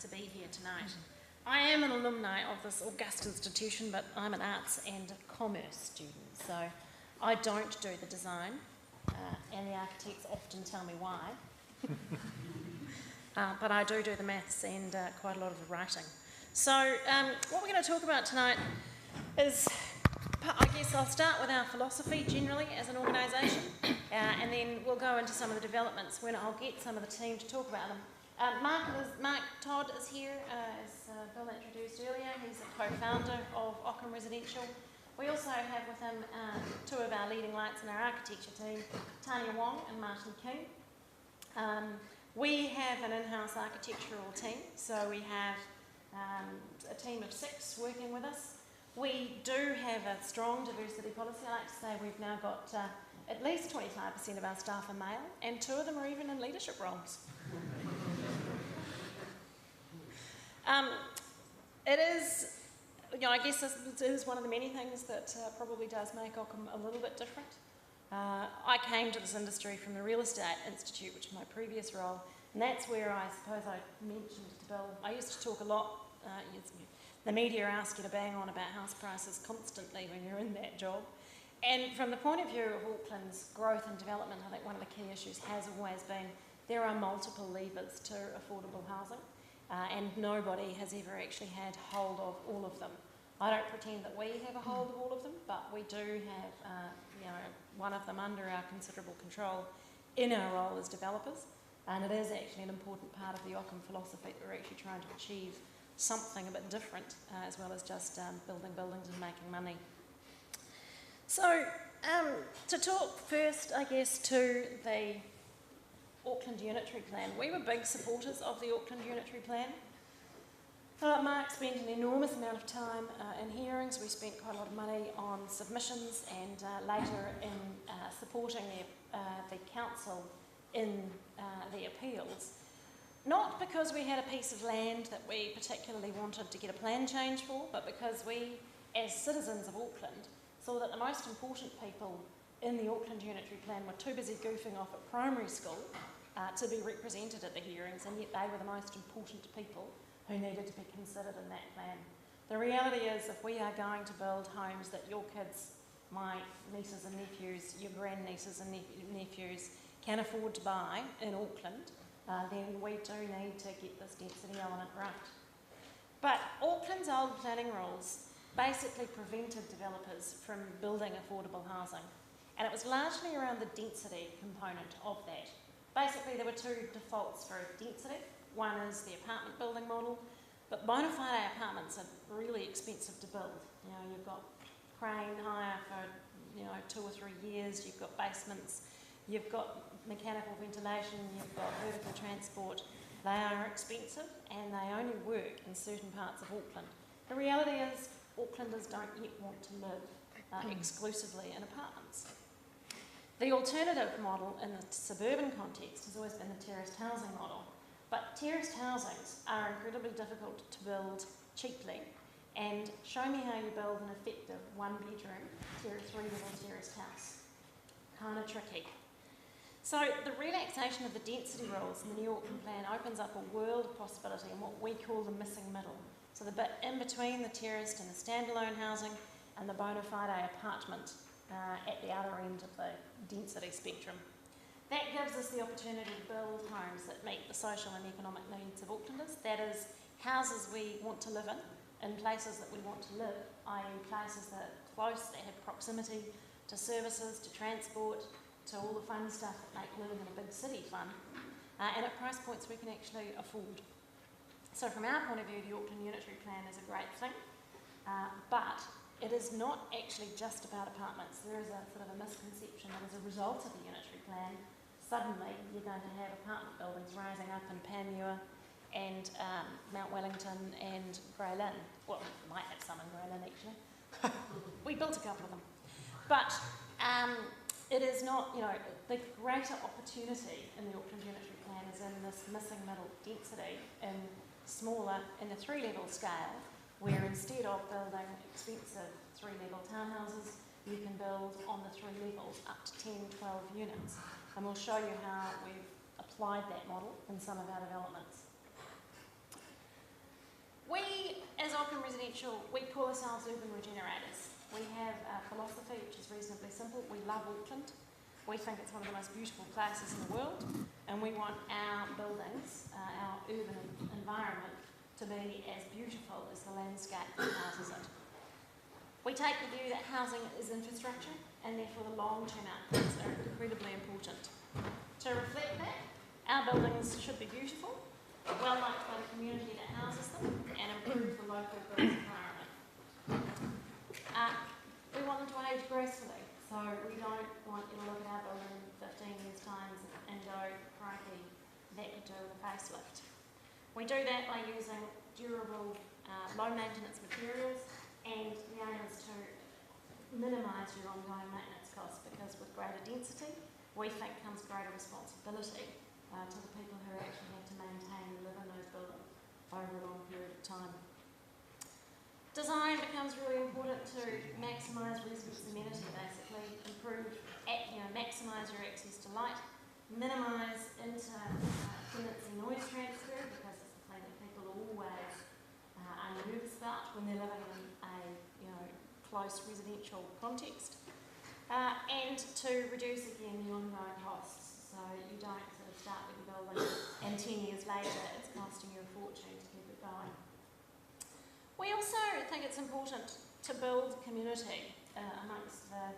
to be here tonight. I am an alumni of this august institution, but I'm an arts and commerce student, so I don't do the design, and the architects often tell me why. But I do the maths and quite a lot of the writing. So what we're going to talk about tonight is, I guess I'll start with our philosophy generally as an organisation, and then we'll go into some of the developments when I'll get some of the team to talk about them. Todd is here, as Bill introduced earlier. He's a co-founder of Ockham Residential. We also have with him two of our leading lights in our architecture team, Tanya Wong and Martin King. We have an in-house architectural team, so we have a team of 6 working with us. We do have a strong diversity policy. I like to say we've now got at least 25% of our staff are male, and 2 of them are even in leadership roles. It is, I guess this is one of the many things that probably does make Ockham a little bit different. I came to this industry from the Real Estate Institute, which is my previous role, and that's where I suppose I mentioned to Bill, I used to talk a lot, the media ask you to bang on about house prices constantly when you're in that job. And from the point of view of Auckland's growth and development, I think one of the key issues has always been there are multiple levers to affordable housing. And nobody has ever actually had hold of all of them. I don't pretend that we have a hold of all of them, but we do have one of them under our considerable control in our role as developers, and it is actually an important part of the Ockham philosophy that we're actually trying to achieve something a bit different, as well as just building buildings and making money. So to talk first, I guess, to the Auckland Unitary Plan. We were big supporters of the Auckland Unitary Plan. Mark spent an enormous amount of time in hearings. We spent quite a lot of money on submissions, and later in supporting the council in the appeals. Not because we had a piece of land that we particularly wanted to get a plan change for, but because we, as citizens of Auckland, saw that the most important people in the Auckland Unitary Plan were too busy goofing off at primary school to be represented at the hearings, and yet they were the most important people who needed to be considered in that plan. The reality is, if we are going to build homes that your kids, my nieces and nephews, your grandnieces and nephews can afford to buy in Auckland, then we do need to get this density element right. But Auckland's old planning rules basically prevented developers from building affordable housing. And it was largely around the density component of that. Basically, there were 2 defaults for density. One is the apartment building model, but bona fide apartments are really expensive to build. You've got crane hire for 2 or 3 years, you've got basements, you've got mechanical ventilation, you've got vertical transport. They are expensive and they only work in certain parts of Auckland. The reality is, Aucklanders don't yet want to live exclusively in apartments. The alternative model in the suburban context has always been the terraced housing model, but terraced housings are incredibly difficult to build cheaply, and show me how you build an effective 1-bedroom, 3-level terraced house. Kind of tricky. So the relaxation of the density rules in the new Auckland Plan opens up a world of possibility in what we call the missing middle. So the bit in between the terraced and the standalone housing and the bona fide apartment at the other end of the density spectrum. That gives us the opportunity to build homes that meet the social and economic needs of Aucklanders. That is, houses we want to live in places that we want to live, i.e. places that are close, that have proximity to services, to transport, to all the fun stuff that make living in a big city fun, and at price points we can actually afford. So from our point of view, the Auckland Unitary Plan is a great thing, but it is not actually just about apartments. There is a sort of a misconception that as a result of the Unitary Plan, suddenly you're going to have apartment buildings rising up in Panmure and Mount Wellington and Grey Lynn. Well, we might have some in Grey Lynn actually. We built a couple of them. But it is not, the greater opportunity in the Auckland Unitary Plan is in this missing middle density in smaller, in the 3-level scale, where instead of building expensive 3-level townhouses, you can build on the 3 levels up to 10, 12 units. And we'll show you how we've applied that model in some of our developments. Residential, we call ourselves urban regenerators. We have a philosophy which is reasonably simple. We love Auckland. We think it's one of the most beautiful places in the world, and we want our buildings, our urban environment, to be as beautiful as the landscape that houses it. We take the view that housing is infrastructure, and therefore the long-term outcomes are incredibly important. To reflect that, our buildings should be beautiful, well liked by the community that houses them, and improve the local built environment. We want them to age gracefully, so we don't want you to look at our building in 15 years' time and go, crikey, that could do with a facelift. We do that by using durable, low-maintenance materials, and the aim is to minimise your ongoing maintenance costs, because with greater density, we think comes greater responsibility to the people who actually have to maintain and live in those buildings over a long period of time. Design becomes really important to maximise residents' amenity, basically, maximise your access to light, minimise inter-tenancy noise transfer, because it's the thing that people always are nervous about when they're living in a close residential context, and to reduce again the ongoing costs, so you don't sort of start with your building and 10 years later it's costing you a fortune to keep it going. We also think it's important to build community amongst the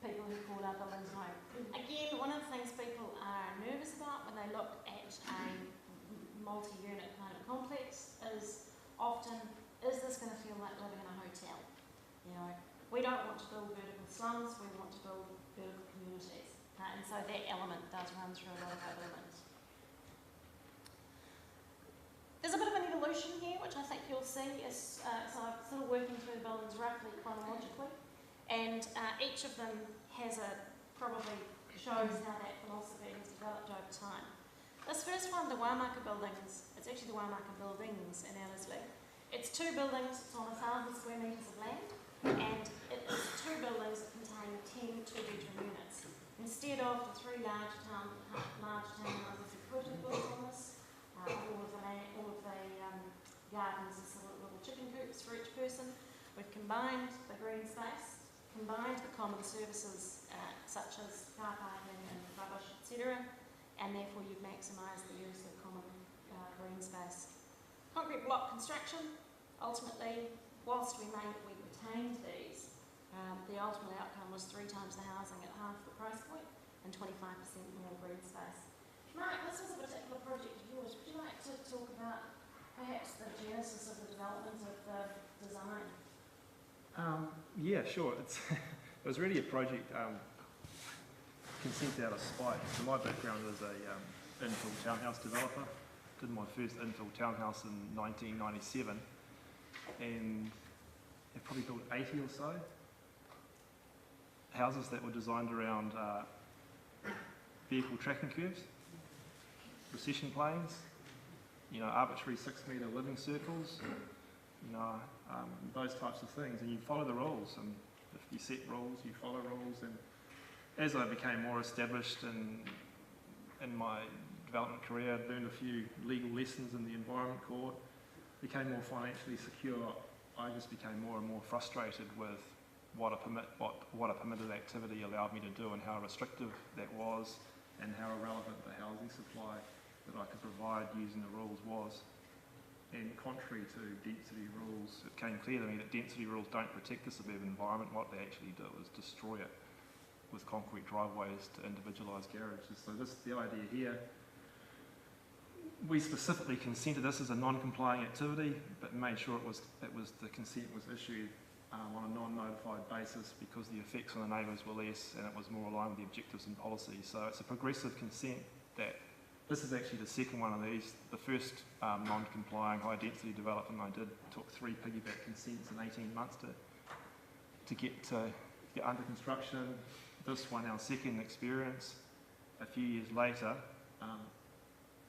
people who call our buildings home. Again, one of the things people are nervous about when they look at a multi-unit kind of complex is often, is this going to feel like living in a hotel? We don't want to build vertical slums, we want to build vertical communities. And so that element does run through a lot of our buildings. There's a bit of an evolution here, which I think you'll see is, so I'm sort of working through the buildings roughly chronologically, and each of them probably shows how that philosophy has developed over time. This first one, the Wāmaka buildings, it's actually the Wāmaka buildings in Ellerslie. It's 2 buildings, it's on 1,000 square metres of land, and it's 2 buildings that contain 10 2-bedroom units. Instead of the 3 large townhouses who could have built on this, all of the gardens are sort of little chicken coops for each person. We've combined the green space, combined the common services such as car parking and rubbish, etc., and therefore you've maximised the use of common green space. Concrete block construction, ultimately, whilst we retained these, the ultimate outcome was 3 times the housing at half the price point and 25% more green space. Mark, this was a particular project of yours. Would you like to talk about perhaps the genesis of the development of the design? Yeah, sure. It was really a project conceived out of spite. So my background is a infill townhouse developer. Did my first infill townhouse in 1997, and I've probably built 80 or so houses that were designed around vehicle tracking curves, recession planes, arbitrary 6-metre living circles, those types of things. And you follow the rules, and if you set rules, you follow rules. And as I became more established in my development career, I learned a few legal lessons in the Environment Court, became more financially secure. I just became more and more frustrated with what a permitted activity allowed me to do and how restrictive that was, and how irrelevant the housing supply that I could provide using the rules was. And contrary to density rules, it became clear to me that density rules don't protect the suburban environment. What they actually do is destroy it with concrete driveways to individualised garages. So the idea here, we specifically consented this as a non-complying activity, but made sure the consent was issued on a non-notified basis, because the effects on the neighbours were less and it was more aligned with the objectives and policies. So it's a progressive consent. That this is actually the second one of these. The first non-complying high-density development I did took 3 piggyback consents in 18 months to get under construction. This one, our second experience, a few years later,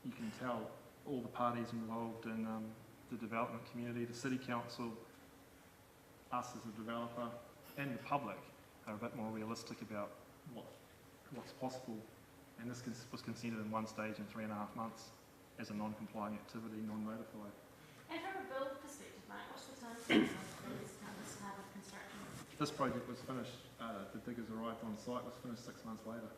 you can tell all the parties involved in the development community, the City Council, us as a developer, and the public are a bit more realistic about what's possible. And this was consented in one stage in 3.5 months as a non-complying activity, non-notified. And from a build perspective, Mike, what's the time frame of this type of construction? This project was finished, the diggers arrived on site, was finished 6 months later.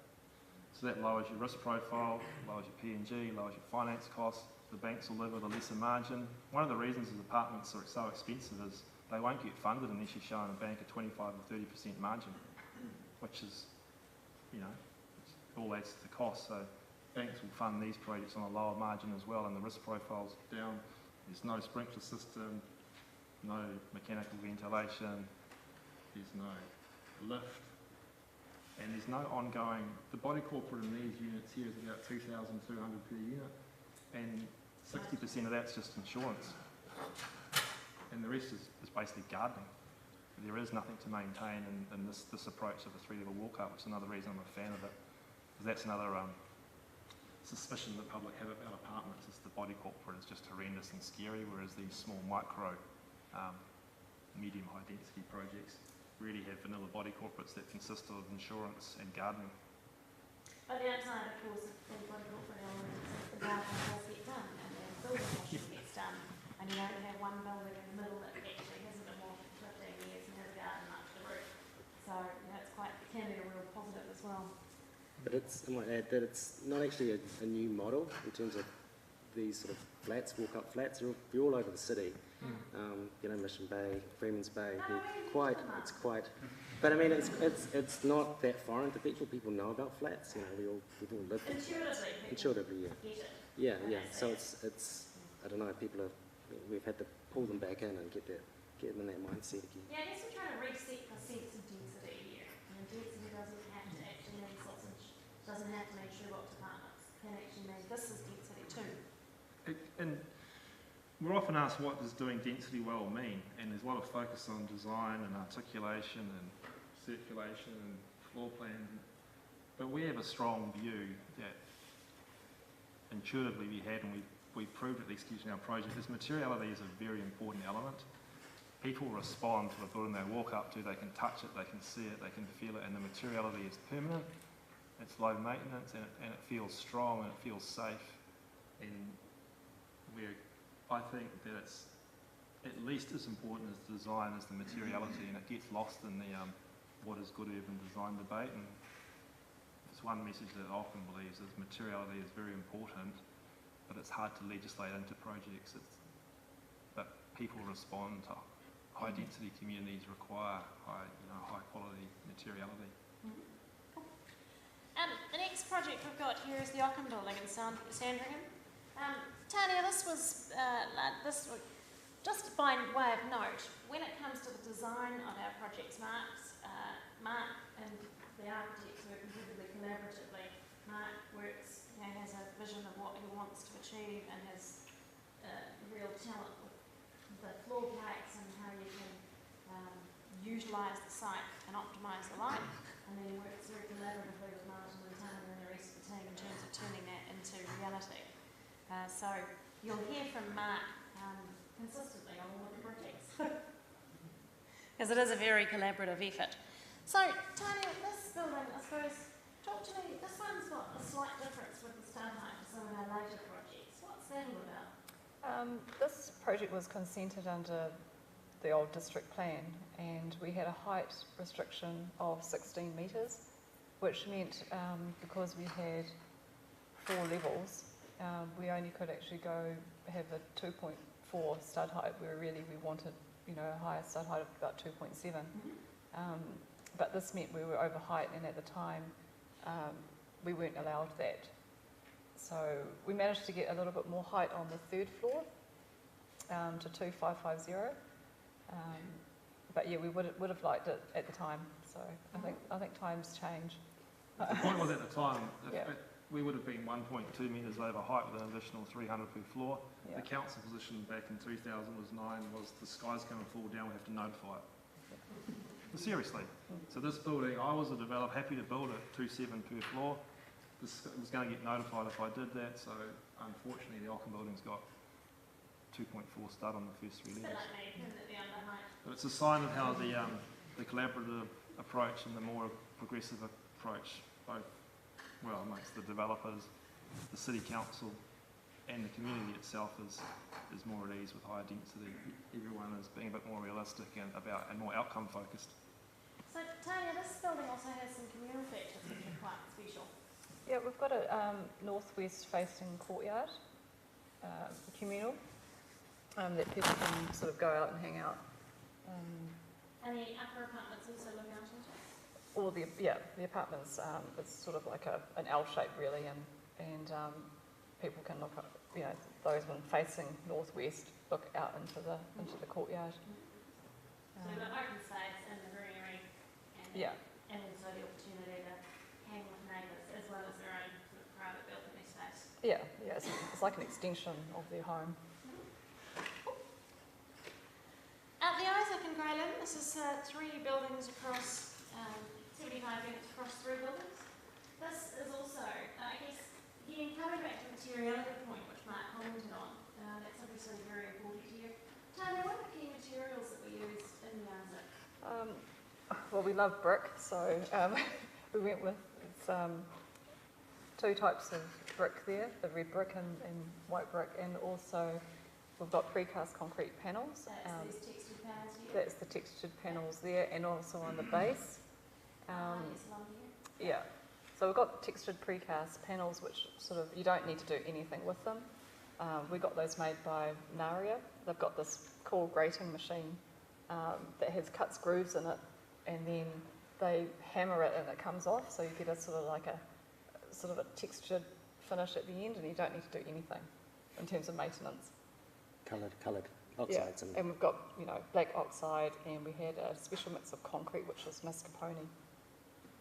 So that lowers your risk profile, lowers your P&G, lowers your finance costs. The banks will live with a lesser margin. One of the reasons is apartments are so expensive is they won't get funded unless you show in a bank a 25 or 30% margin, which is, you know, all adds to the cost. So banks will fund these projects on a lower margin as well, and the risk profile's down. There's no sprinkler system, no mechanical ventilation, there's no lift, and there's no ongoing. The body corporate in these units here is about 2,200 per unit, and 60% of that's just insurance, and the rest is basically gardening. There is nothing to maintain in this approach of a 3-level walk-up, which is another reason I'm a fan of it, because that's another suspicion the public have about apartments is the body corporate is just horrendous and scary, whereas these small micro, medium high density projects really have vanilla body corporates that consist of insurance and gardening. But the outside, of course, the body corporate element is the garden does get done, and the building washing gets done, and you don't have one building in the middle that actually hasn't been washed for 15 years and has a garden up to the roof. So, you know, it can be a real positive as well. But I might add that it's not actually a new model in terms of these sort of flats, walk-up flats. They're all over the city. You know, Mission Bay, Freeman's Bay. It's quite. But I mean, it's not that foreign to people. People know about flats. You know, we've all lived it. Intuitively, yeah. Yeah. So it's. I don't know. We've had to pull them back in and get them in that mindset again. Yeah, I guess we're trying to reset the sense of density here. And density doesn't have to actually mean sausage. Doesn't have to mean shoebox apartments. Can actually mean this is density too. And we're often asked what does doing density well mean, and there's a lot of focus on design and articulation and circulation and floor plan, but we have a strong view that intuitively we had, and we proved at least using our project, this materiality is a very important element. People respond to a building they walk up to, they can touch it, they can see it, they can feel it, and the materiality is permanent, it's low maintenance, and it feels strong and it feels safe. And I think that it's at least as important as design as the materiality, and it gets lost in the what is good urban design debate. And it's one message that Ockham believes is materiality is very important, but it's hard to legislate into projects. But people respond to high density communities require high quality materiality. The next project we've got here is the Ockham building in Sandringham. Tanya, this was just by way of note, when it comes to the design of our projects, Mark and the architects work incredibly collaboratively. Mark works, has a vision of what he wants to achieve and has real talent with the floor plates and how you can utilise the site and optimise the light, and then he works very collaboratively with Martin and Tanya and the rest of the team in terms of turning that into reality. So you'll hear from Mark consistently on all of the projects. Because it is a very collaborative effort. So, Tanya, this building, I suppose, talk to me, this one's got a slight difference with the start height to some of our later projects. What's that all about? This project was consented under the old district plan, and we had a height restriction of 16 metres, which meant because we had 4 levels, we only could actually have a 2.4 stud height, where really we wanted, a higher stud height of about 2.7. But this meant we were over height, and at the time we weren't allowed that. So we managed to get a little bit more height on the 3rd floor to 2550. But yeah, we would have liked it at the time. So I think times change. The point was, at the time, we would have been 1.2 metres over height with an additional 300 per floor. Yeah. The council position back in 2009 was the sky's going to fall down, we have to notify it. Seriously. So this building, I was a developer, happy to build it 2.7 per floor. This was going to get notified if I did that, so unfortunately the Ockham building's got 2.4 stud on the first 3 levels. But it's a sign of how the collaborative approach and the more progressive approach, both amongst the developers, the city council, and the community itself is more at ease with higher density. Everyone is being a bit more realistic and more outcome focused. So Tanya, this building also has some communal features which are quite special. Yeah, we've got a northwest facing courtyard, communal, that people can sort of go out and hang out. And the upper apartments also look out into it? Or the apartments, it's sort of like an L shape really, and people can look up, those one facing northwest look out into the courtyard. So we've got open space and the greenery, and also the opportunity to hang with neighbours as well as their own sort of private balcony space. Yeah, it's like an extension of their home. The Isaac and Grey Lynn, this is 3 buildings across, 75 units across 3 buildings. This is also, I guess, coming back to the materiality point which Mark commented on, that's obviously very important to you. Tanya, what are the key materials that we use in the Isaac? Well, we love brick, so we went with 2 types of brick there, the red brick and white brick, and also we've got precast concrete panels. That's these textured panels here? That's the textured panels there, and also on the base. Yeah, so we've got textured precast panels which sort of, you don't need to do anything with them. We got those made by Naria. They've got this cool grating machine that has cut screws in it, and then they hammer it and it comes off, so you get a sort of a textured finish at the end, and you don't need to do anything in terms of maintenance. Coloured oxides. Yeah, and we've got black oxide, and we had a special mix of concrete which was mascarpone,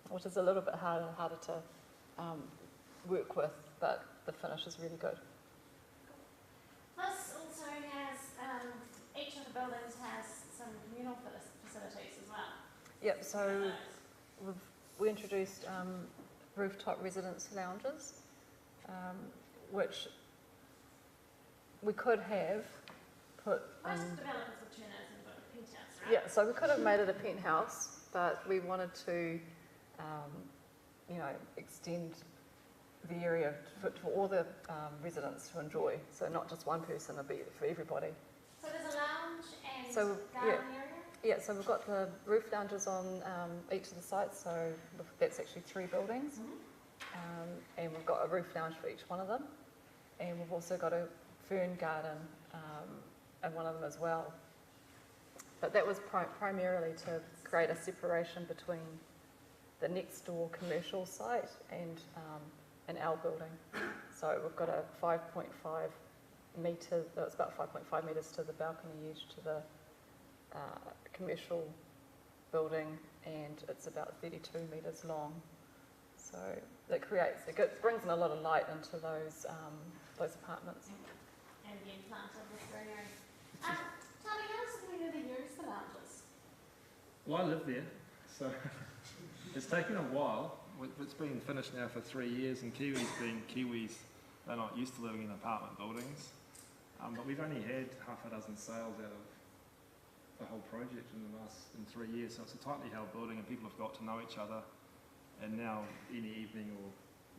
which is a little bit harder to work with, but the finish is really good. This also has, each of the buildings has some communal facilities as well. Yep, so we introduced rooftop residence lounges, which we could have put Most in... developers will turn it into a penthouse, right? Yeah, so we could have made it a penthouse, but we wanted to, extend the area for all the residents to enjoy. So not just one person, it'll be for everybody. So there's a lounge and So, garden area? Yeah, so we've got the roof lounges on each of the sites, so that's actually 3 buildings. And we've got a roof lounge for each one of them. And we've also got a fern garden in one of them as well. But that was primarily to create a separation between the next door commercial site and our building. So we've got a 5.5 metre, it's about 5.5 metres to the balcony edge to the commercial building, and it's about 32 metres long. So that brings in a lot of light into those apartments. And then planted with greenery. Tommy, how does the community use the lounges? Well, I live there, so it's taken a while. It's been finished now for 3 years, and Kiwis being Kiwis, they're not used to living in apartment buildings. But we've only had half a dozen sales out of the whole project in 3 years, so it's a tightly held building, and people have got to know each other. And now, any evening or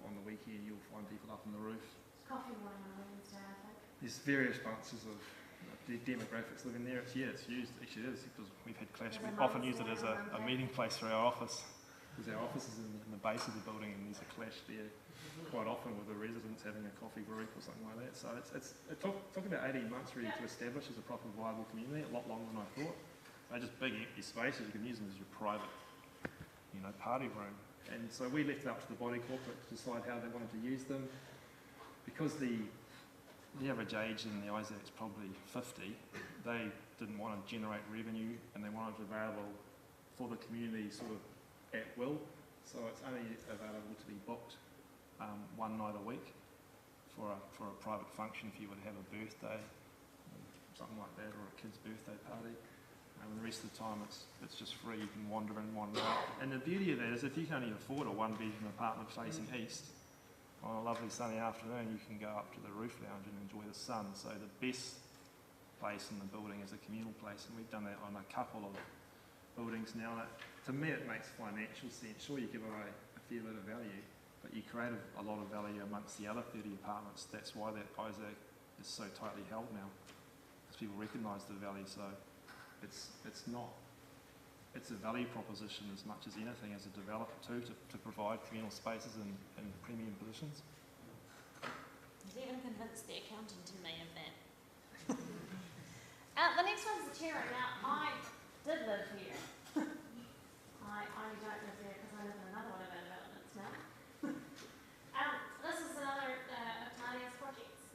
on the weekend, you'll find people up on the roof. Coffee morning on Wednesday, I think. There's various bunches of demographics living there. It's used, actually it is, because we've had clash. We often use it as a meeting place for our office, because our office is in the base of the building, and there's a clash there quite often with the residents having a coffee break or something like that. So it took about 18 months really to establish as a proper viable community, a lot longer than I thought. They're just big empty spaces, you can use them as your private, party room. And so we left it up to the body corporate to decide how they wanted to use them. Because the average age in the Isaac is probably 50, they didn't want to generate revenue, and they wanted it available for the community sort of at will. So it's only available to be booked one night a week for a private function if you would have a birthday, something like that, or a kid's birthday party. And the rest of the time it's just free, you can wander in, wander out. And the beauty of that is if you can only afford a 1-bedroom apartment facing east, on a lovely sunny afternoon you can go up to the roof lounge and enjoy the sun. So the best place in the building is a communal place, and we've done that on a couple of buildings now. And to me it makes financial sense. Sure, you give away a fair bit of value, but you create a lot of value amongst the other 30 apartments. That's why that ISAC is so tightly held now, because people recognise the value. So it's a value proposition as much as anything as a developer too, to provide communal spaces in premium positions. He's even convinced the accountant in me of that. The next one's the Turing. Now, I did live here. I only don't live there because I live in another one of our developments now. This is another of Tania's projects,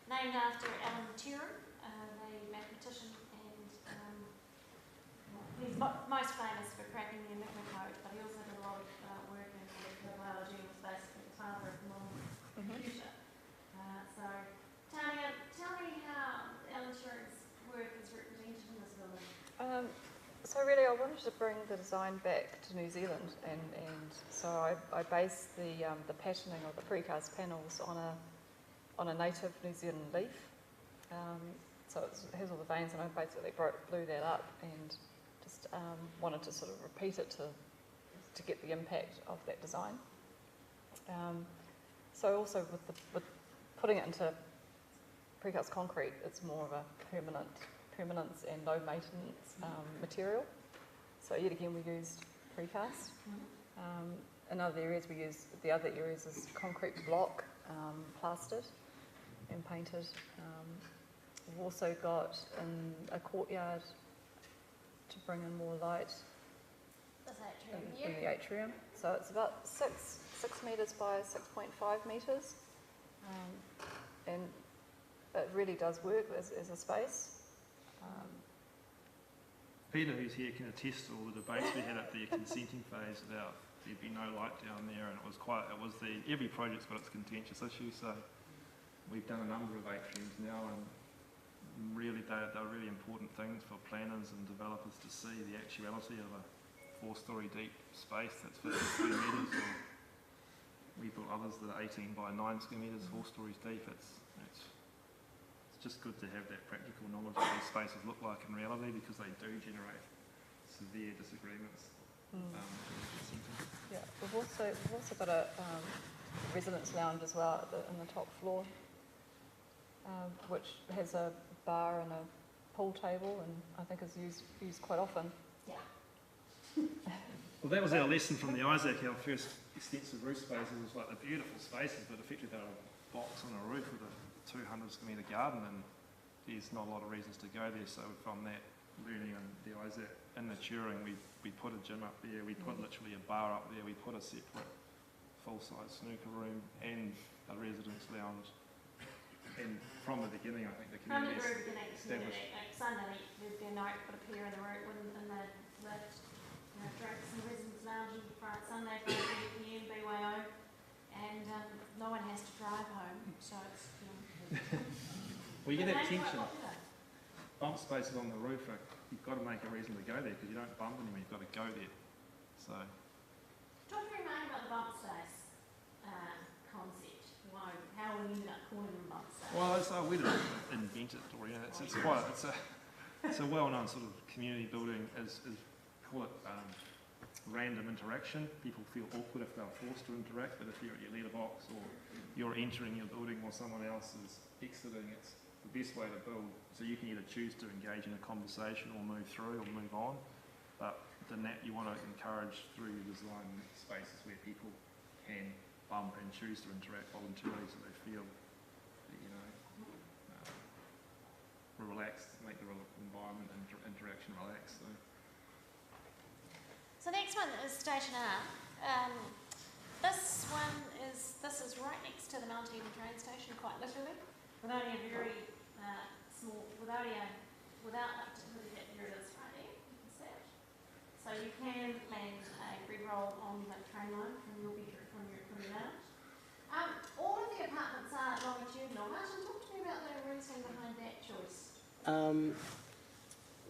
named after Alan Turing, the mathematician, and he's most famous for cracking the Enigma code, but he also did a lot of work in molecular biology and was basically the father of the modern computer. So, Tania, tell me how Alan Turing's work is represented in this building. So really I wanted to bring the design back to New Zealand, and so I based the patterning of the precast panels on a native New Zealand leaf. So it has all the veins, and I basically blew that up and just wanted to sort of repeat it to get the impact of that design. So also with putting it into precast concrete, it's more of a permanence and low maintenance material. So yet again we used precast. In other areas the other areas is concrete block, plastered and painted. We've also got a courtyard to bring in more light in the atrium. So it's about 6 metres by 6.5 metres, and it really does work as a space. Peter, who's here, can attest to all the debates we had at the consenting phase about there'd be no light down there, and every project's got its contentious issues. So we've done a number of atriums now, and really they're really important things for planners and developers to see the actuality of a 4-storey deep space that's 50 square metres, or we built others that are 18 by 9 square metres, 4 stories deep. It's just good to have that practical knowledge of what these spaces look like in reality, because they do generate severe disagreements. Yeah, we've also got a residence lounge as well in the top floor, which has a bar and a pool table, and I think is used quite often. Yeah. Well, that was our lesson from the ISAC. Our first extensive roof spaces was like the beautiful spaces, but effectively they were a box on a roof with a 200 square metre garden, and there's not a lot of reasons to go there. So from that learning in the ISAC, in the Turing, we put a gym up there, we put literally a bar up there, we put a separate full-size snooker room and a residence lounge. And from the beginning, I think the community established. Sunday, there'd be a note put up here in the room in the lift, drinks and residence lounge in front, Sunday 5 p.m. BYO, and no one has to drive home, so it's, Well, you get that tension. Bump spaces on the roof, you've got to make a reason to go there, because you don't bump anymore, you've got to go there. So. Talk to me, mate, about the bump space concept. How we ended up calling them bump space. Well, we didn't invent it, or it's a well-known sort of community building. Is call it random interaction. People feel awkward if they're forced to interact, but if you're at your letterbox or you're entering your building while someone else is exiting, it's the best way to build. So you can either choose to engage in a conversation or move through or move on, but the net you want to encourage through your design spaces where people can bump and choose to interact voluntarily, so they feel relaxed, make the environment and interaction relaxed. So next one is Station R. This is right next to the Mount Eden train station, quite literally, with only a very without up to that here it is right there, you can see it. So you can land a free roll on the train line from your bedroom, from your lounge. All of the apartments are longitudinal. Martin, talk to me about the reason behind that choice.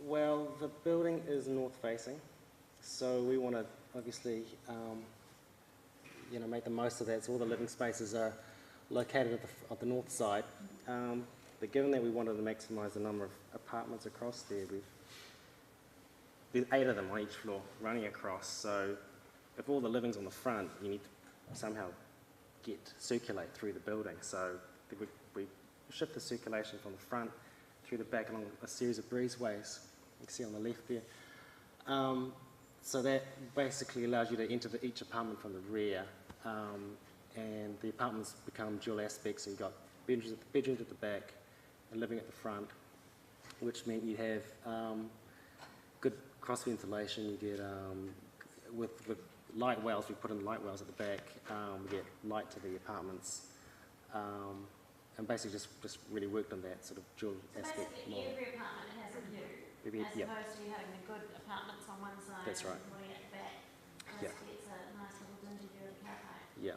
Well, the building is north facing, so we want to obviously make the most of that. So all the living spaces are located at the north side. But given that we wanted to maximise the number of apartments across there, there's 8 of them on each floor running across. So if all the living's on the front, you need to somehow circulate through the building. So we shift the circulation from the front through the back along a series of breezeways. You can see on the left there. So that basically allows you to enter each apartment from the rear, and the apartments become dual aspects. So you've got bedrooms at the back and living at the front, which meant you have good cross ventilation. You get with light wells. We put in light wells at the back. We get light to the apartments, and basically just really worked on that sort of dual aspect model. Every apartment has a view, as opposed to you having the good apartments on one side That's right. and putting it at the back. Yeah. It's a nice little dingy view of the car park. Yeah.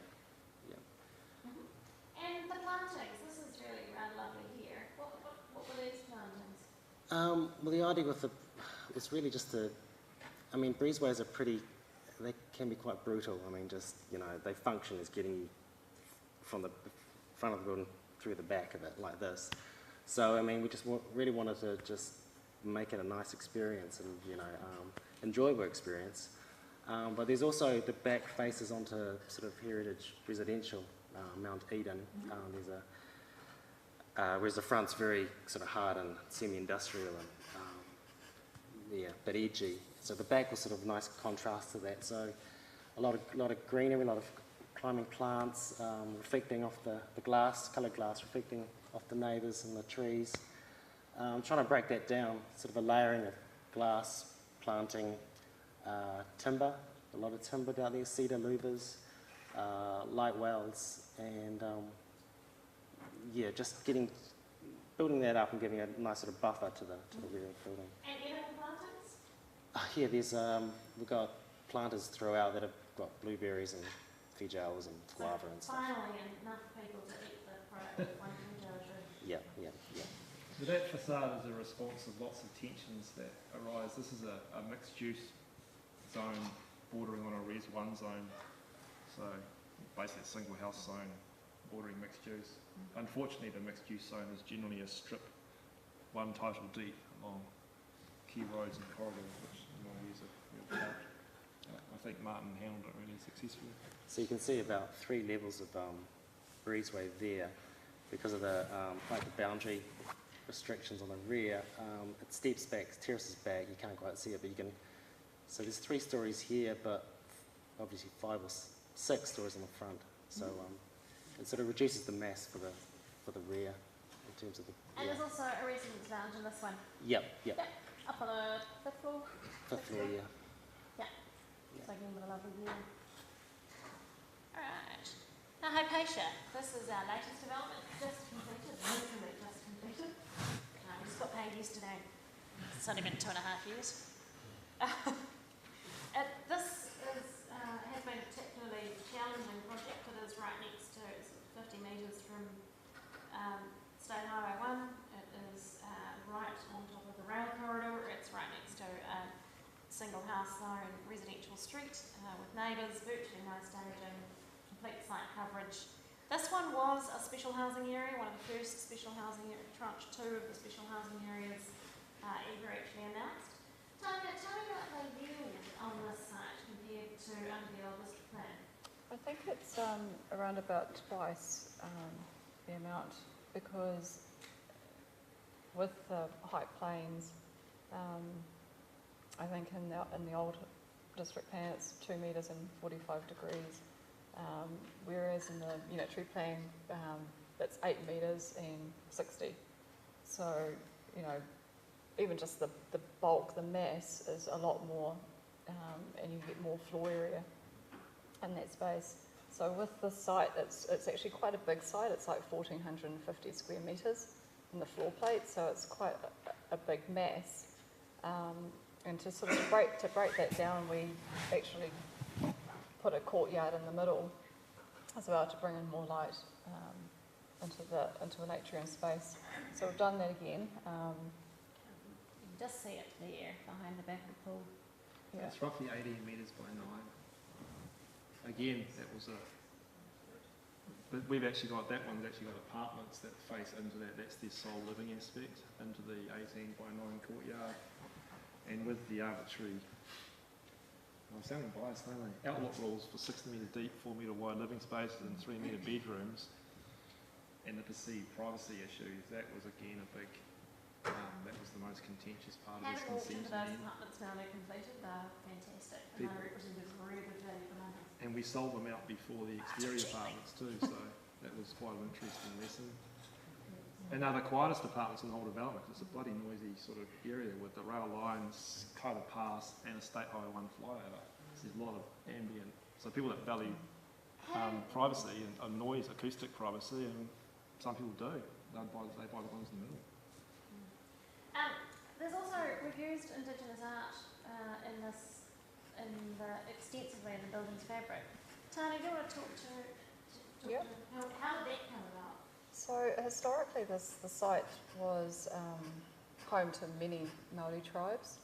And the plantings, this is really rather lovely here. What were these plantings? Well, the idea with it's really just I mean, breezeways are they can be quite brutal. I mean, just, they function as getting you from the front of the building through the back of it, like this. So, I mean, we just really wanted to just make it a nice experience and, enjoyable experience. But there's also the back faces onto sort of heritage residential, Mount Eden. Whereas the front's very sort of hard and semi-industrial and but edgy. So the back was sort of nice contrast to that. So a lot of greenery, a lot of climbing plants, reflecting off the glass, coloured glass, reflecting off the neighbours and the trees. Trying to break that down, sort of a layering of glass, planting, timber, a lot of timber down there, cedar louvers, light wells, and just building that up and giving a nice sort of buffer to the rear building. And edible plantings? Here, we've got planters throughout that have got blueberries and feijoas and guava and stuff. Finally, enough people to eat the product with one feijoa tree. Yeah. So that facade is a response of lots of tensions that arise. This is a mixed-use zone bordering on a Res 1 zone. So basically a single house zone bordering mixed use. Unfortunately, the mixed use zone is generally a strip one title deep along key roads and corridors, which in my view is a real fault. I think Martin handled it really successfully. So you can see about 3 levels of breezeway there because of the boundary restrictions on the rear. It steps back, terraces back, you can't quite see it, but you can. So there's 3 stories here, but obviously 5 or 6 stories on the front. So it sort of reduces the mass for the rear in terms of the. And there's also a residence lounge in this one. Yep. Up on the 5th floor. 5th floor, yeah. So again with a lovely view. Alright. Now Hypatia, this is our latest development, just completed, literally just completed. We just got paid yesterday. It's only been 2.5 years. This has been a particularly challenging project. It is right next to, it's 50 metres from State Highway 1. It is right on top of the rail corridor. It's right next to a single house zone residential street with neighbours, virtually no staging, complete site coverage. This one was a special housing area, one of the first special housing area, tranche 2 of the special housing areas ever actually announced. Tell me what they view on this site compared to under the old district plan. I think it's around about twice the amount, because with the Hype Plains, I think in the old district plan it's 2 metres and 45 degrees, whereas in the unitary plan it's 8 metres and 60. So, even just the bulk, the mass is a lot more, and you get more floor area in that space. So with the site, it's actually quite a big site. It's like 1,450 square metres in the floor plate, so it's quite a big mass. And to sort of break that down, we actually put a courtyard in the middle as well to bring in more light into an atrium space. So we've done that again. You can just see it there behind the back of the pool. Yeah. It's roughly 18 metres by 9. Again, but we've actually got, that one's actually got apartments that face into that. That's their sole living aspect, into the 18 by 9 courtyard. And with the arbitrary I'm sounding biased, aren't I? Outlook rules for 60 metre deep, 4 metre wide living spaces and 3 metre bedrooms, and the perceived privacy issues. That was again a big, that was the most contentious part of this Having walked consent. into those apartments now, they're completed, they're fantastic, and they're represented as a really good value for money. And we sold them out before the exterior apartments too, so that was quite an interesting lesson. And they're the quietest apartments in the whole development, 'cause it's a bloody noisy sort of area with the rail lines kind of past and a State Highway 1 flyover. So there's a lot of ambient. So people that value privacy and noise, acoustic privacy, and some people do. They buy the ones in the middle. There's also, we've used Indigenous art extensively in the building's fabric. Tani, do you want to talk to Yep. how did that come about? So historically, the site was home to many Māori tribes.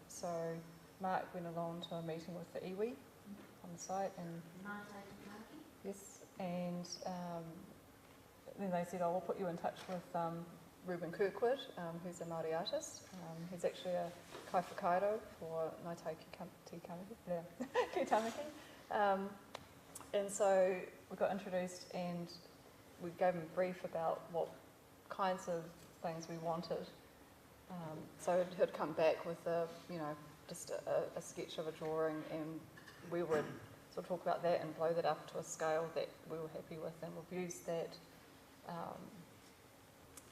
So Mark went along to a meeting with the iwi on the site, and yes, and then they said, "Oh, we'll put you in touch with Ruben Kirkwood, who's a Māori artist. He's actually a kaiwhakairo for Ngāi Ki Tāmaki." And so we got introduced, and we gave him a brief about what kinds of things we wanted. So he'd come back with just a sketch of a drawing, and we would sort of talk about that and blow that up to a scale that we were happy with, and we've used that,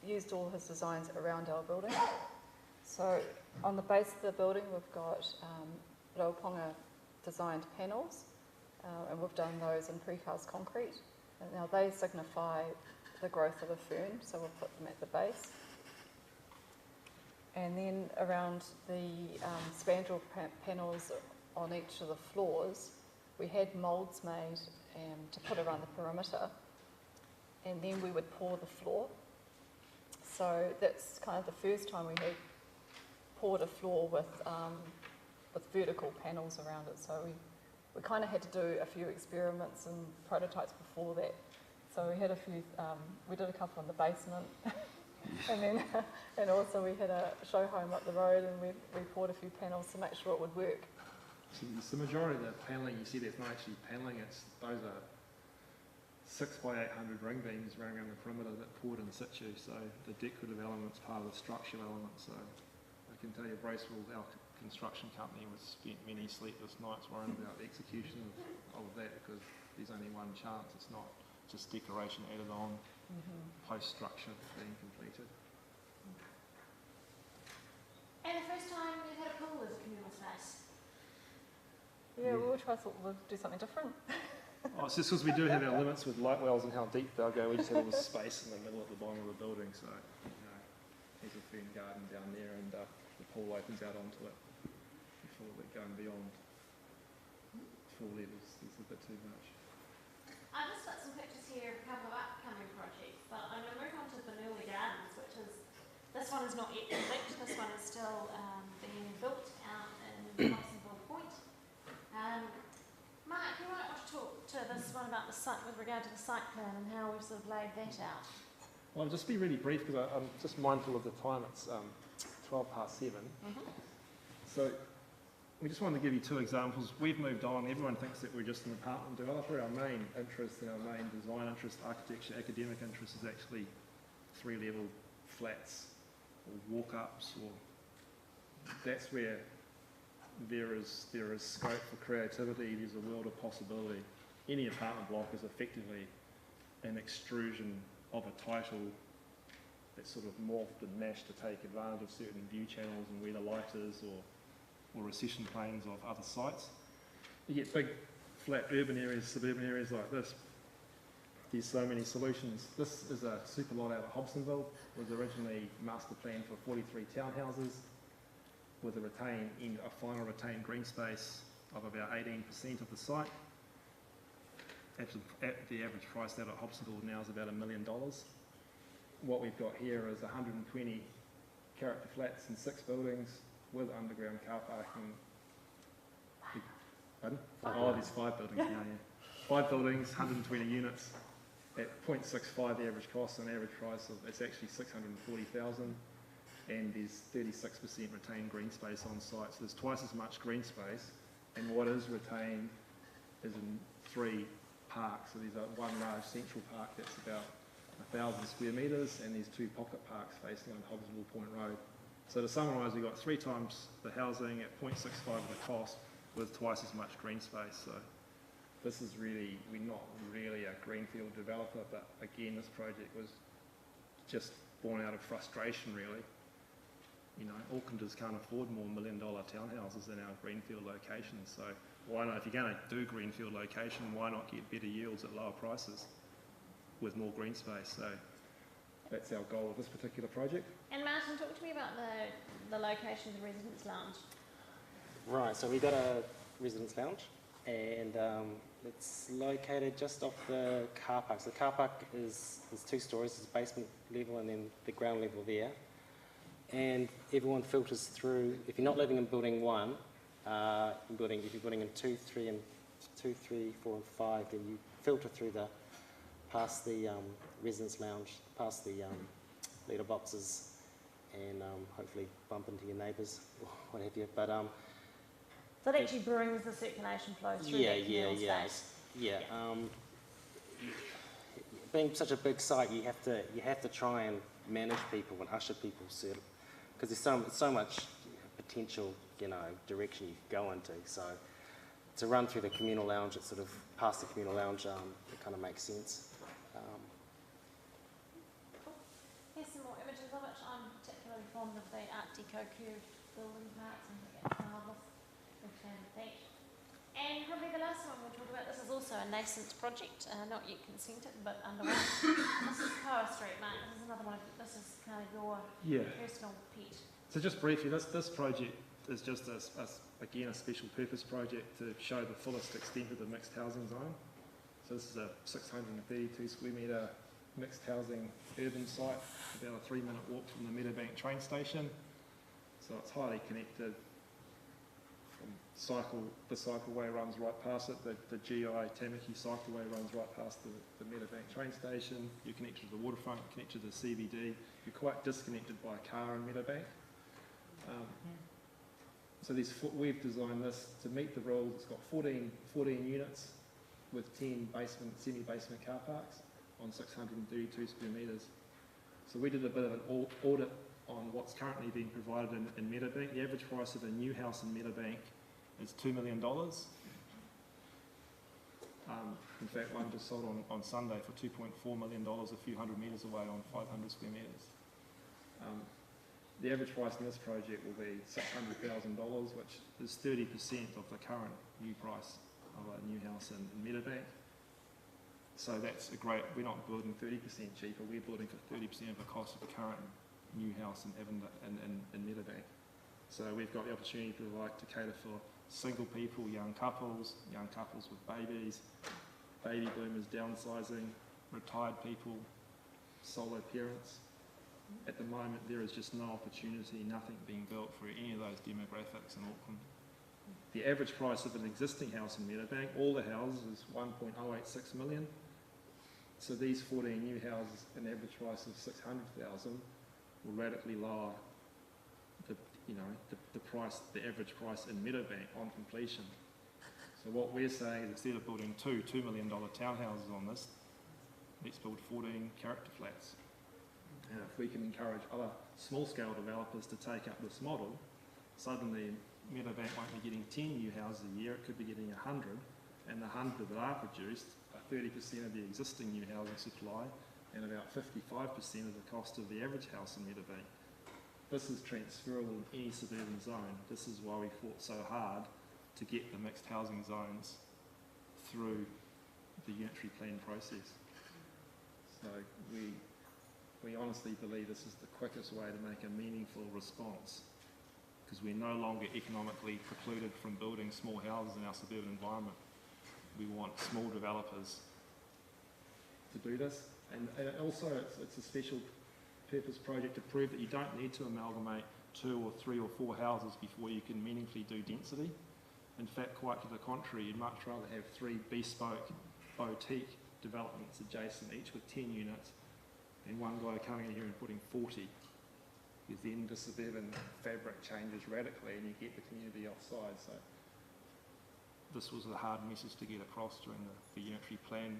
used all his designs around our building. So on the base of the building, we've got Rauponga designed panels, and we've done those in precast concrete. And now they signify the growth of a fern, so we'll put them at the base. And then around the spandrel panels on each of the floors, we had moulds made to put around the perimeter, and then we would pour the floor. So that's kind of the first time we had poured a floor with vertical panels around it. So we kind of had to do a few experiments and prototypes before that. So we had a few, we did a couple in the basement, and also we had a show home up the road, and we poured a few panels to make sure it would work. So the majority of the panelling you see there's not actually panelling, those are 6 by 800 ring beams running around the perimeter that poured in situ. So the decorative element's part of the structural element. So I can tell you Bracewell, our construction company, was spent many sleepless nights worrying about the execution of that, because there's only one chance. It's not just decoration added on post-structure being completed. And the first time you've had a pool as a communal space? Yeah, we'll try to do something different. Oh, it's just because we do have our limits with light wells and how deep they'll go. We just have all this space in the middle at the bottom of the building, so there's a fern garden down there, and the pool opens out onto it before we're going beyond 4 levels. It's a bit too much. I've just got some pictures here of a couple of upcoming projects, but I'm going to move on to Bernoulli Gardens, which is, this one is not yet complete. This one is still being built out in Watsonville Point. Mark, you might want to talk to this one about the site with regard to the site plan and how we've sort of laid that out. Well, I'll just be really brief because I'm just mindful of the time. It's 7:12. So we just wanted to give you 2 examples. We've moved on. Everyone thinks that we're just an apartment developer. Our main interest and our main design interest, architecture, academic interest is actually 3-level flats or walk-ups, or that's where there is scope for creativity. There's a world of possibility. Any apartment block is effectively an extrusion of a title that's sort of morphed and mashed to take advantage of certain view channels and where the light is, or recession planes of other sites. You get big flat urban areas, suburban areas like this. There's so many solutions. This is a super lot out of Hobsonville. It was originally master planned for 43 townhouses with a final retained green space of about 18% of the site. At the average price out at Hobsonville now is about $1 million. What we've got here is 120 character flats in 6 buildings with underground car parking. Pardon? Oh, there's 5 buildings now, yeah. 5 buildings, 120 units. At 0.65 the average cost, an average price of, it's actually $640,000, and there's 36% retained green space on site. So there's twice as much green space and what is retained is in 3 parks. So there's one large central park that's about 1,000 square metres, and there's 2 pocket parks facing on Hobsonville Point Road. So to summarise, we've got 3 times the housing at 0.65 of the cost with twice as much green space. So this is really, we're not really a greenfield developer, but again, this project was just born out of frustration, really. You know, Aucklanders can't afford more $1 million townhouses in our greenfield locations. So why not, if you're going to do greenfield location, why not get better yields at lower prices with more green space? So that's our goal with this particular project. And Martin, talk to me about the location of the residence lounge. Right, so we've got a residence lounge, and it's located just off the car park. So the car park is 2 stories, it's basement level and then the ground level there. And everyone filters through, if you're not living in building 1, if you're building in 2, 3, 4 and 5, then you filter through past the residence lounge, past the letter boxes, and hopefully bump into your neighbours or what have you. But So it actually brings the circulation flow through that communal space. Yeah. Being such a big site, you have to try and manage people and usher people, because there's so much potential, direction you can go into. So to run through the communal lounge, it's sort of past the communal lounge, it kind of makes sense. Here's some more images of it. I'm particularly fond of the Art Deco curved building parts. I think it's marvellous. Big fan of that. And probably the last one we'll talk about, this is also a nascent project, not yet consented, but underway. This is Koa Street, Mark. This is another one. This is kind of your personal pet. So just briefly, this project is just again a special purpose project to show the fullest extent of the mixed housing zone. So this is a 632 square metre mixed housing urban site, about a 3-minute walk from the Meadowbank train station. So it's highly connected. The cycleway runs right past it. The GI Tamaki cycleway runs right past the Meadowbank train station. You're connected to the waterfront, connected to the CBD. You're quite disconnected by car in Meadowbank. So we've designed this to meet the rules. It's got 14 units with 10 semi-basement car parks on 632 square metres. So we did a bit of an audit on what's currently being provided in Meadowbank. The average price of a new house in Meadowbank is $2 million. In fact, one just sold on Sunday for $2.4 million, a few hundred metres away on 500 square metres. The average price in this project will be $600,000, which is 30% of the current new price of a new house in Meadowbank. So that's a great, we're not building 30% cheaper, we're building for 30% of the cost of the current new house in Meadowbank. So we've got the opportunity to cater for single people, young couples with babies, baby boomers downsizing, retired people, solo parents. At the moment, there is just no opportunity, nothing being built for any of those demographics in Auckland. The average price of an existing house in Meadowbank, all the houses, is $1.086 million. So these 14 new houses, an average price of $600,000, will radically lower the average price in Meadowbank on completion. So what we're saying is, instead of building $2 million townhouses on this, let's build 14 character flats. And if we can encourage other small-scale developers to take up this model, suddenly Meadowbank won't be getting 10 new houses a year, it could be getting 100, and the 100 that are produced are 30% of the existing new housing supply and about 55% of the cost of the average house in Meadowbank. This is transferable in any suburban zone. This is why we fought so hard to get the mixed housing zones through the Unitary Plan process. So we honestly believe this is the quickest way to make a meaningful response, because we're no longer economically precluded from building small houses in our suburban environment. We want small developers to do this, and also it's a special purpose project to prove that you don't need to amalgamate 2 or 3 or 4 houses before you can meaningfully do density. In fact, quite to the contrary, you'd much rather have 3 bespoke boutique developments adjacent, each with 10 units, and one guy coming in here and putting 40. Because then the suburban fabric changes radically and you get the community offside. So this was a hard message to get across during the unitary plan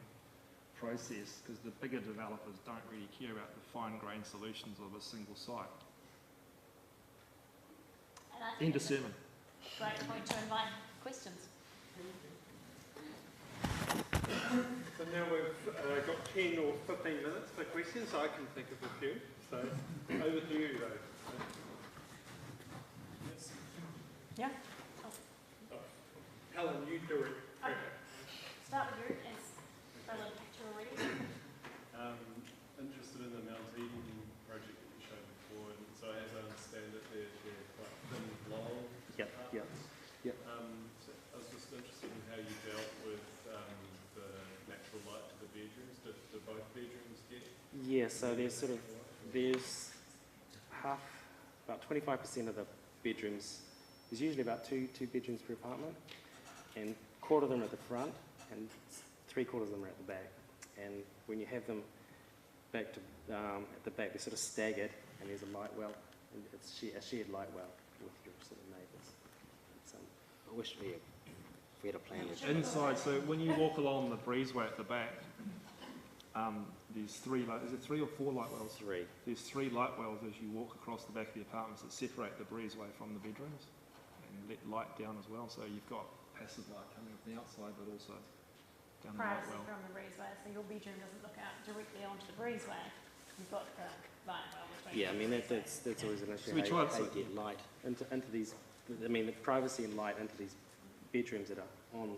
process, because the bigger developers don't really care about the fine-grained solutions of a single site. And I think End of it's a sermon. great point to invite questions. So now we've got 10 or 15 minutes for questions, so I can think of a few. So over to you, though. Yeah. Helen, you do it. Okay. Start with you as a little picture already. Interested in the Mount Eden project that you showed before, and so as I understand it, they're quite thin, long apartments. Yep. So I was just interested in how you dealt with the natural light to the bedrooms. Do both bedrooms get? Yeah, so there's about 25% of the bedrooms. There's usually about two bedrooms per apartment, and quarter of them are at the front, and 3/4 of them are at the back. And when you have them back to at the back, they're sort of staggered, and there's a light well, and it's a shared light well with your sort of neighbours. I wish we had a plan. Inside, so when you walk along the breezeway at the back, there's is it 3 or 4 light wells? 3. There's 3 light wells as you walk across the back of the apartments that separate the breezeway from the bedrooms and let light down as well. So you've got passive light coming from the outside, but also down the light Privacy well. from the breezeway, so your bedroom doesn't look out directly onto the breezeway. You've got the light well between. Yeah, I mean that's always an issue. So we tried how you get light into these. I mean the privacy and light into these bedrooms that are on,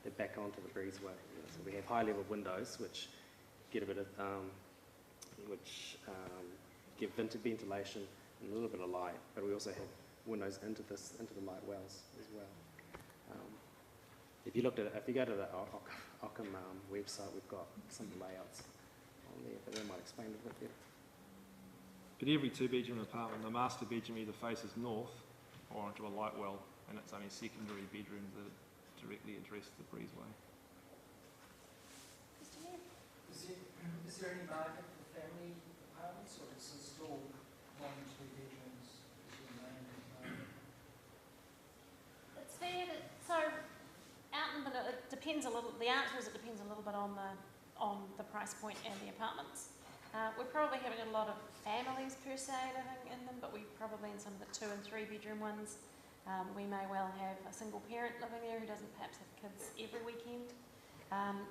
they're back onto the breezeway. You know, so we have high level windows which get a bit of give ventilation and a little bit of light, but we also have windows into the light wells as well. If you go to the Ockham website, we've got some layouts on there, but they might explain it a bit better. But every 2-bedroom apartment, the master bedroom either faces north or onto a light well, and it's only secondary bedrooms that directly address the breezeway. Is there any market for family apartments, or is it still 1 and 2 bedrooms is your main market? It's fair to, so out in it depends a little. The answer is it depends a little bit on the price point and the apartments. We probably haven't got a lot of families per se living in them, but we probably in some of the 2 and 3 bedroom ones, we may well have a single parent living there who doesn't perhaps have kids every weekend.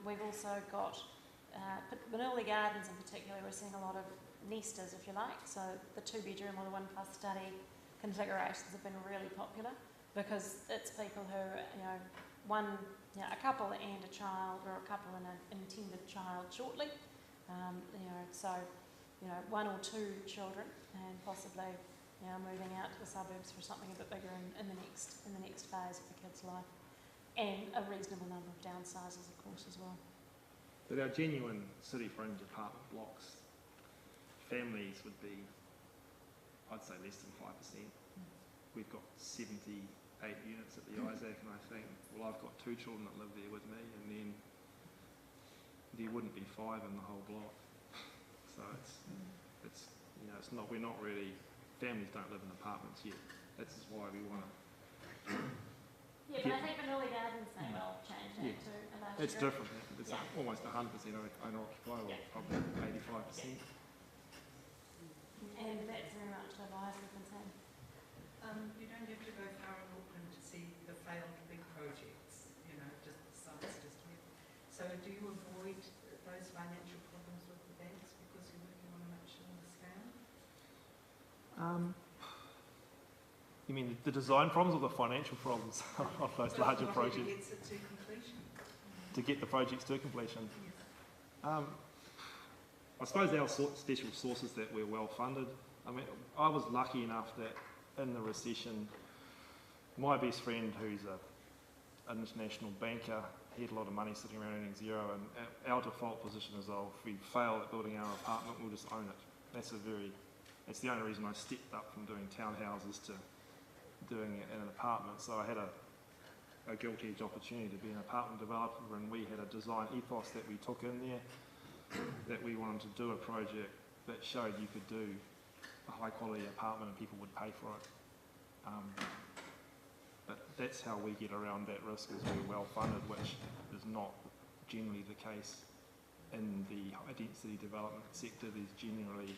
We've also got Bernoulli Gardens in particular. We're seeing a lot of nesters, if you like. So the 2 bedroom or the 1+ study configurations have been really popular because it's people who, a couple and a child, or a couple and an intended child shortly. 1 or 2 children, and possibly moving out to the suburbs for something a bit bigger in the next phase of the kid's life, and a reasonable number of downsizes, of course, as well. But our genuine city fringe apartment blocks, families would be, I'd say, less than 5%. We've got 78 units at the Isaac, and I think, well, I've got 2 children that live there with me, and then there wouldn't be 5 in the whole block. So we're not really, families don't live in apartments yet. This is why we want to. Yeah, but I think Bernoulli Gardens may well change that to a larger It's group. different. It's almost 100% owner-occupied, or probably 85%. And that's very much the lies we've been saying. You don't have to go far in Auckland to see the failed big projects, just the sites just here. So do you avoid those financial problems with the banks because you're working on a much smaller scale? You mean the design problems or the financial problems of those larger projects? Gets it to completion. To get the projects to completion? Yes. I suppose our special source is that we're well funded. I mean, I was lucky enough that in the recession, my best friend, who's an international banker, he had a lot of money sitting around earning zero, and our default position is, if we fail at building our apartment, we'll just own it. That's the only reason I stepped up from doing townhouses to doing it in an apartment. So I had a gilt-edged opportunity to be an apartment developer, and we had a design ethos that we took in there, that we wanted to do a project that showed you could do a high quality apartment and people would pay for it. But that's how we get around that risk, is we're well funded, which is not generally the case in the high density development sector. There's generally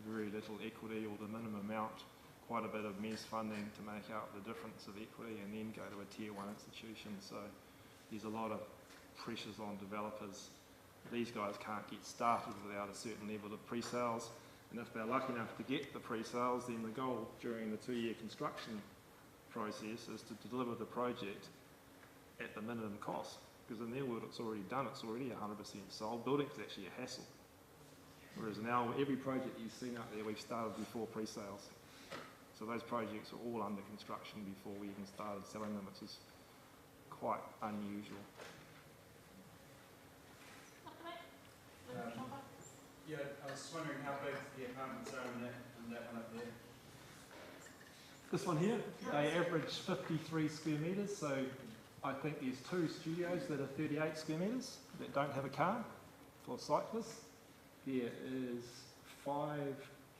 very little equity or the minimum amount, quite a bit of MES funding to make out the difference of equity and then go to a tier 1 institution. So there's a lot of pressures on developers. These guys can't get started without a certain level of pre-sales, and if they're lucky enough to get the pre-sales, then the goal during the 2-year construction process is to deliver the project at the minimum cost, because in their world it's already done, it's already 100% sold. Building is actually a hassle, whereas now every project you've seen out there we've started before pre-sales. So those projects are all under construction before we even started selling them, which is quite unusual. Yeah, I was just wondering how big the apartments are in that one up there. This one here, they average 53 square metres, so I think there's 2 studios that are 38 square metres that don't have a car for cyclists. There is 5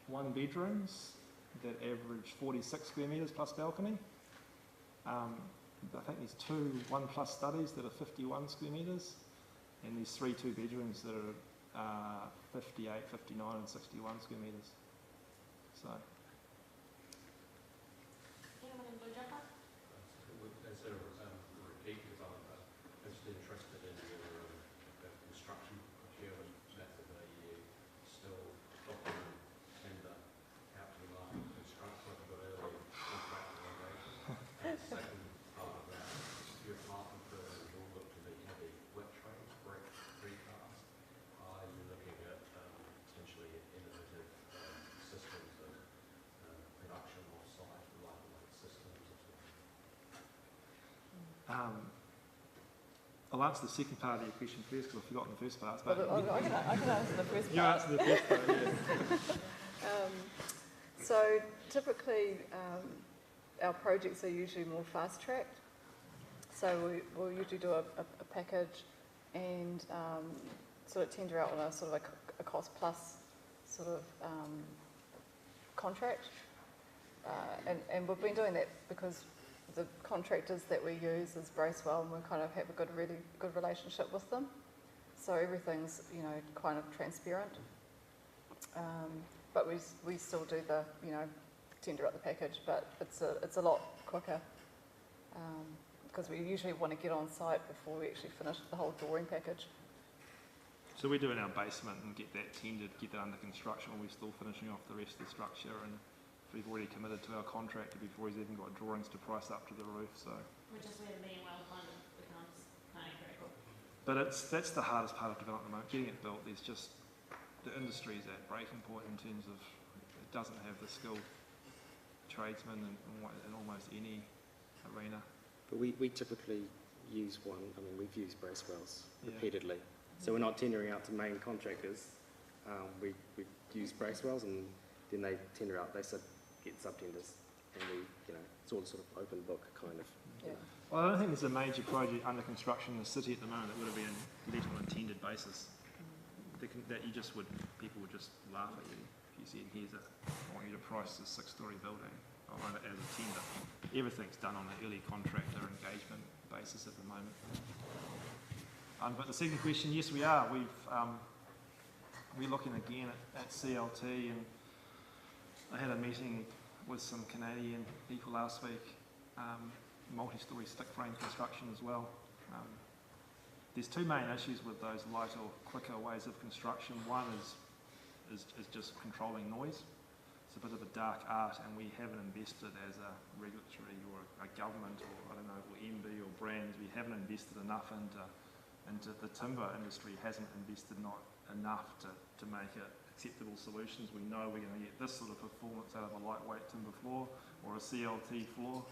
one-bedrooms that average 46 square metres plus balcony. I think there's 2 1+ studies that are 51 square metres, and there's 3 2-bedrooms that are 58, 59 and 61 square metres. So. Anyone in blue jumper? As a repeat, because I'm just interested in your construction procurement method. Are you still document tender out to the market construct like a bit earlier contract negotiation? And the second part of that, your apartment buildings all look to be heavy wet trades, brick, precast. Are you looking at potentially innovative systems of production off-site, lightweight systems as well? I'll answer the second part of your question first, because I've forgotten the first part. But I can answer the first part. You answer the first part, yeah. So typically our projects are usually more fast-tracked. So we'll usually do a package and sort of tender out on a sort of a cost-plus sort of contract. And we've been doing that because the contractors that we use is Bracewell, and we kind of have a really good relationship with them. So everything's, kind of transparent. But we still do the, tender out the package, but it's a lot quicker because we usually want to get on site before we actually finish the whole drawing package. So we're doing our basement and get that tendered, get that under construction, and we're still finishing off the rest of the structure, and we've already committed to our contractor before he's even got drawings to price up to the roof. So. Which is where being well funded becomes kind of critical. But that's the hardest part of development at the moment, getting it built. There's just, the industry is at breaking point in terms of it doesn't have the skilled tradesmen in almost any arena. But we typically use one, we've used Bracewells repeatedly. Yeah. So we're not tendering out to main contractors. We use Bracewells, and then they tender out, they get sub-tenders, and it's all sort of open book kind of. Yeah. Well, I don't think there's a major project under construction in the city at the moment that would have been let on a tendered basis. That people would just laugh at you if you said, I want you to price this 6-storey building as a tender. Everything's done on an early contractor engagement basis at the moment. But the second question, yes, we are. We're looking again at CLT, and I had a meeting with some Canadian people last week, multi-storey stick frame construction as well. There's 2 main issues with those lighter, quicker ways of construction. One is just controlling noise. It's a bit of a dark art, and we haven't invested as a regulatory or a government or or MB or brands. We haven't invested enough into the timber industry. Hasn't invested not enough to make it acceptable solutions. We know we're going to get this sort of performance out of a lightweight timber floor or a CLT floor.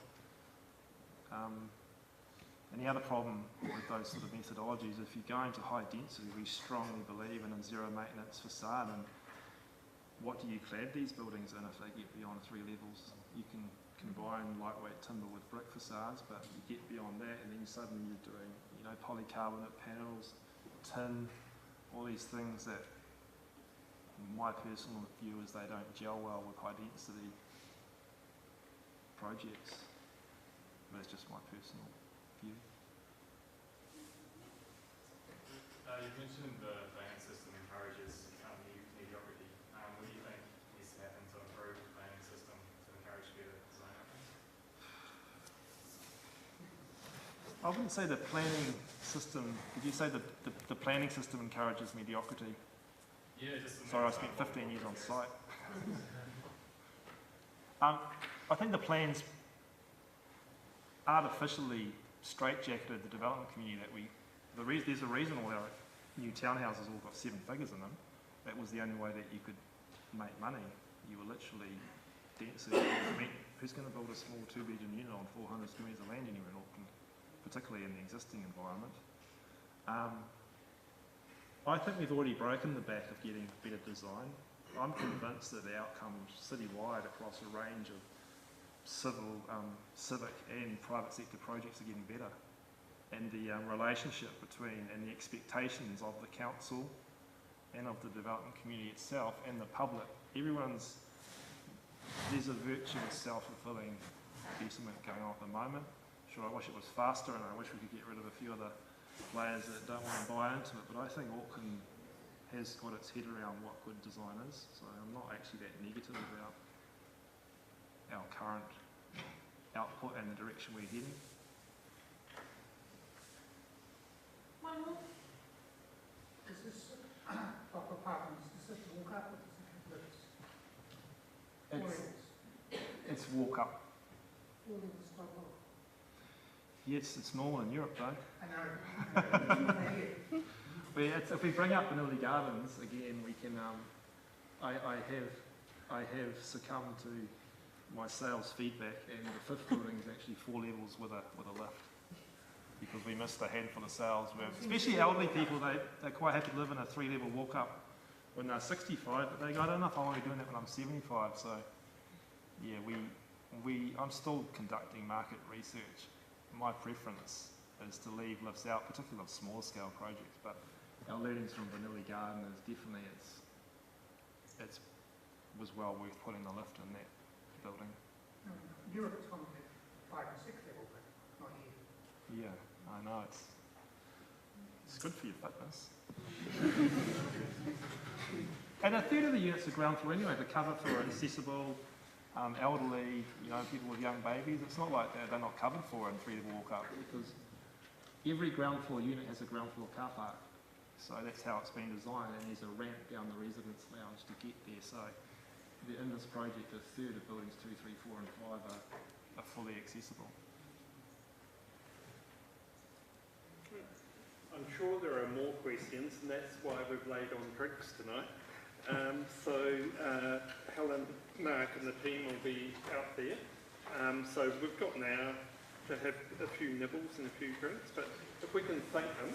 And the other problem with those sort of methodologies, if you go into high density, we strongly believe in a zero maintenance facade. And what do you clad these buildings in if they get beyond 3 levels? You can combine lightweight timber with brick facades, but you get beyond that, and then suddenly you're doing, polycarbonate panels, tin, all these things that, my personal view is they don't gel well with high density projects. That's just my personal view. You mentioned the planning system encourages mediocrity. What do you think needs to happen to improve the planning system to encourage better design outcomes? I wouldn't say the planning system, did you say the planning system encourages mediocrity? Yeah, just Sorry, I spent 15 years on site. I think the plans artificially straitjacketed the development community that there's a reason all our new townhouses all got 7 figures in them. That was the only way that you could make money. You were literally density. Who's going to build a small 2-bedroom unit on 400 square metres of land anywhere in Auckland, particularly in the existing environment? I think we've already broken the back of getting better design. I'm convinced that the outcomes citywide across a range of civic and private sector projects are getting better. And the relationship between and the expectations of the council and of the development community itself and the public, there's a virtuous self-fulfilling betterment going on at the moment. Sure, I wish it was faster and I wish we could get rid of a few of the players that don't want to buy into it, but I think Auckland has got its head around what good design is, so I'm not actually that negative about our current output and the direction we're heading. One more. Is this block of apartments, is this walk up or does it have lifts? It's walk up. All of this quite well. Yes, it's normal in Europe though. I know. If we bring up Bernoulli Gardens again, we can. I have succumbed to my sales feedback, and the 5th building is actually 4 levels with a lift, because we missed a handful of sales. Especially elderly people, they're quite happy to live in a 3-level walk up when they're 65, but they go, I don't know if I want to be doing that when I'm 75. So yeah, I'm still conducting market research. My preference is to leave lifts out, particularly of smaller scale projects, but our learnings from Bernoulli Garden is definitely it was well worth putting the lift in that building. Europe is going to be 5 and 6 level, but not here. Yeah, I know, it's good for your fitness. And a third of the units are ground floor anyway, to cover for accessible, elderly, people with young babies. It's not like they're not covered for in 3-level walk up, because every ground floor unit has a ground floor car park. So that's how it's been designed, and there's a ramp down the residence lounge to get there. So in this project, a third of buildings 2, 3, 4 and 5 are fully accessible. I'm sure there are more questions, and that's why we've laid on drinks tonight. Helen, Mark and the team will be out there. So we've got an hour to have a few nibbles and a few drinks, but if we can thank them.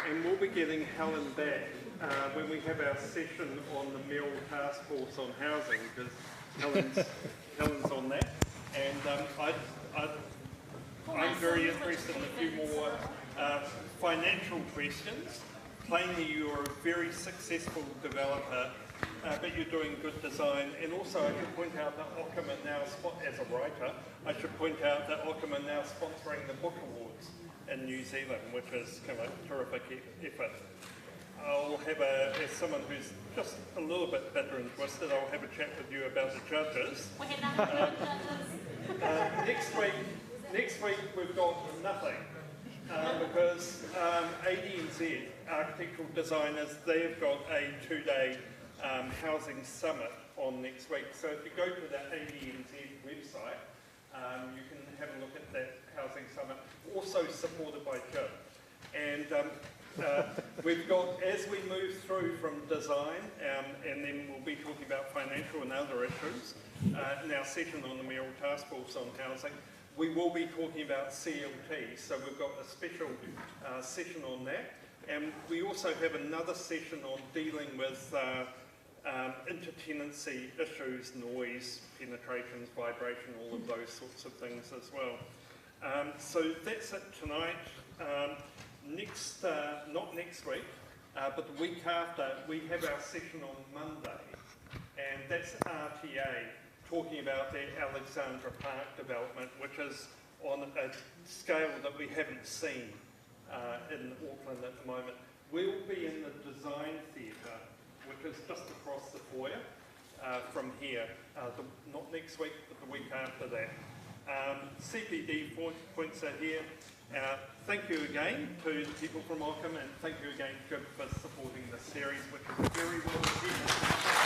And we'll be getting Helen back when we have our session on the Mayoral Task Force on Housing, because Helen's on that. And I'm very interested in a few more financial questions. Plainly, you're a very successful developer, but you're doing good design. And also, I should point out that Ockham are now, as a writer, I should point out that Ockham are now sponsoring the Book Awards in New Zealand, which is kind of a terrific effort. I'll have as someone who's just a little bit bitter and twisted, I'll have a chat with you about the judges. We had nothing to do with judges. Next week we've got nothing, because ADNZ, Architectural Designers, they've got a 2-day housing summit on next week. So if you go to the ADNZ website, you can have a look at that housing summit, also supported by Jim. And we've got, as we move through from design, and then we'll be talking about financial and other issues, in our session on the Mayoral Task Force on Housing, we will be talking about CLT, so we've got a special session on that. And we also have another session on dealing with intertenancy issues, noise, penetrations, vibration, all of those sorts of things as well. So that's it tonight. Not next next week, but the week after we have our session on Monday, and that's RTA talking about the Alexandra Park development, which is on a scale that we haven't seen in Auckland at the moment. We'll be in the design theatre, which is just across the foyer from here, not next week, but the week after that. CPD points are here. Thank you again to the people from Ockham, and thank you again, Jib, for supporting this series, which is very well received.